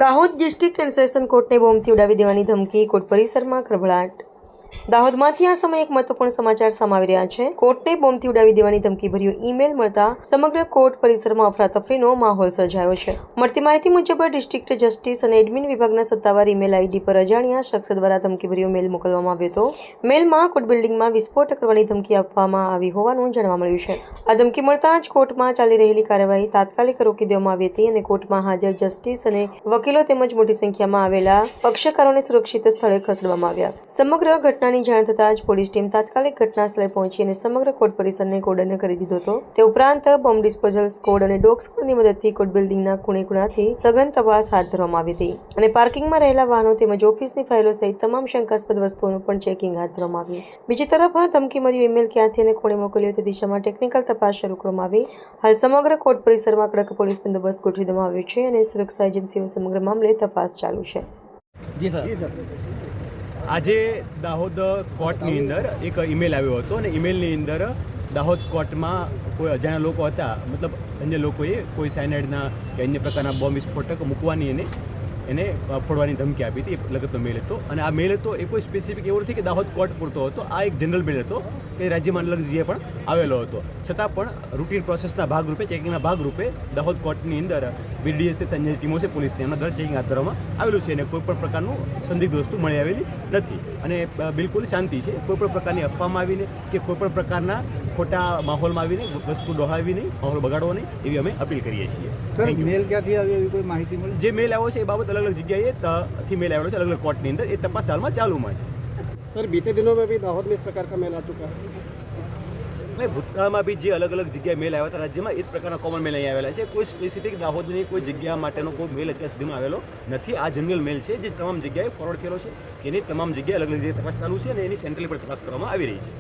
Dahod district and session કોર્ટને બોમ્બથી ઉડાવી દેવાની ધમકી. કોર્ટ પરિસરમાં ખળભળાટ. દાહોદમાંથી આ સમયે એક મહત્વપૂર્ણ સમાચાર સામે આવી રહ્યા છે. કોર્ટને બોમ્બથી ઉડાવી દેવાની ધમકીભર્યો ઈમેલ મળતા સમગ્ર કોર્ટ પરિસરમાં અફરાતફરીનો માહોલ સર્જાયો છે. મળતી માહિતી મુજબ ડિસ્ટ્રિક્ટ જસ્ટિસ અને એડમિન વિભાગના સત્તાવાર ઈમેલ આઈડી પર અજાણ્યા શખ્સ દ્વારા ધમકીભર્યો મેલ મોકલવામાં આવ્યો હતો. મેલમાં કોર્ટ બિલ્ડિંગમાં વિસ્ફોટ કરવાની ધમકી આપવામાં આવી હોવાનું જાણવા મળ્યું છે. આ ધમકી મળતા જ કોર્ટમાં ચાલી રહેલી કાર્યવાહી તાત્કાલિક રોકી દેવામાં આવી હતી અને કોર્ટમાં હાજર જસ્ટિસ અને વકીલો તેમજ મોટી સંખ્યામાં આવેલા પક્ષકારોને સુરક્ષિત સ્થળે ખસેડવામાં આવ્યા. સમગ્ર ઘટનાની જાણ થતાં જ પોલીસ ટીમ તાત્કાલિક ઘટના સ્થળે પહોંચી અને સમગ્ર કોર્ટ પરિસરને કોર્ડન કરી દીધો હતો. તે ઉપરાંત બોમ્બ ડિસ્પોઝલ સ્કોડ અને ડોગ સ્કોડની મદદથી કોર્ટ બિલ્ડિંગના ખૂણે ખૂણાથી સઘન તપાસ હાથ ધરવામાં આવી હતી અને પાર્કિંગમાં રહેલા વાહનો તેમજ ઓફિસની ફાઇલો સહિત તમામ શંકાસ્પદ વસ્તુઓનું પણ ચેકિંગ હાથ ધરવામાં આવ્યું. બીજી તરફ આ ધમકીભર્યો ઈમેલ ક્યાંથી અને કોણે મોકલ્યો તે દિશામાં ટેકનિકલ તપાસ શરૂ કરવામાં આવી. હાલ સમગ્ર કોર્ટ પરિસરમાં કડક પોલીસ બંદોબસ્ત ગોઠવી દેવામાં આવ્યો છે અને સુરક્ષા એજન્સીઓ સમગ્ર મામલે તપાસ ચાલુ છે. જી સર. આજે દાહોદ કોર્ટની અંદર એક ઈમેલ આવ્યો હતો અને ઈમેલની અંદર દાહોદ કોર્ટમાં કોઈ અજાણ્યા લોકો હતા, મતલબ અન્ય લોકોએ કોઈ સાયનાઇડના કે અન્ય પ્રકારના બોમ્બ વિસ્ફોટક મૂકવાની એને ફોડવાની ધમકી આપી હતી. એ લગતનો મેલ હતો અને આ મેલ હતો એ કોઈ સ્પેસિફિક એવું નથી કે દાહોદ કોર્ટ પૂરતો હતો. આ એક જનરલ મેલ હતો કે રાજ્યમાં અલગ જગ્યાએ પણ આવેલો હતો. છતાં પણ રૂટીન પ્રોસેસના ભાગરૂપે, ચેકિંગના ભાગરૂપે દાહોદ કોર્ટની અંદર બીડીએસ તે અન્ય ટીમો છે પોલીસની, એમના દ્વારા ચેકિંગ હાથ ધરવામાં આવેલું છે અને કોઈ પણ પ્રકારનું સંદિગ્ધ વસ્તુ મળી આવેલી નથી અને બિલકુલ શાંતિ છે. કોઈ પણ પ્રકારની અફવામાં આવીને કે કોઈ પણ પ્રકારના ખોટા માહોલમાં આવીને વસ્તુ ડોહાવી નહીં, માહોલ બગાડવો નહીં, એવી અમે અપીલ કરીએ છીએ. સર, મેલ ક્યાંથી આવી એવી કોઈ માહિતી મળી? જે મેલ આવ્યો છે એ બાબત અલગ અલગ જગ્યાએથી મેલ આવેલો છે, અલગ અલગ કોર્ટની અંદર. એ તપાસ હાલમાં ચાલુમાં છે. सर, बीते दिनों में भी दाहोद में इस प्रकार का मेल आ चुका है. મેં ભૂતકાળમાં બી જે અલગ અલગ જગ્યાએ મેલ આવ્યા હતા રાજ્યમાં, એ જ પ્રકારના કોમન મેલ અહીં આવેલા છે. કોઈ સ્પેસિફિક દાહોદની કોઈ જગ્યા માટેનો કોઈ મેલ અત્યાર સુધીમાં આવેલો નથી. આ જનરલ મેલ છે જે તમામ જગ્યાએ ફોરવર્ડ થયેલો છે, જેની તમામ જગ્યાએ અલગ અલગ જગ્યાએ તપાસ ચાલુ છે અને એની સેન્ટ્રલી પર તપાસ કરવામાં આવી રહી છે.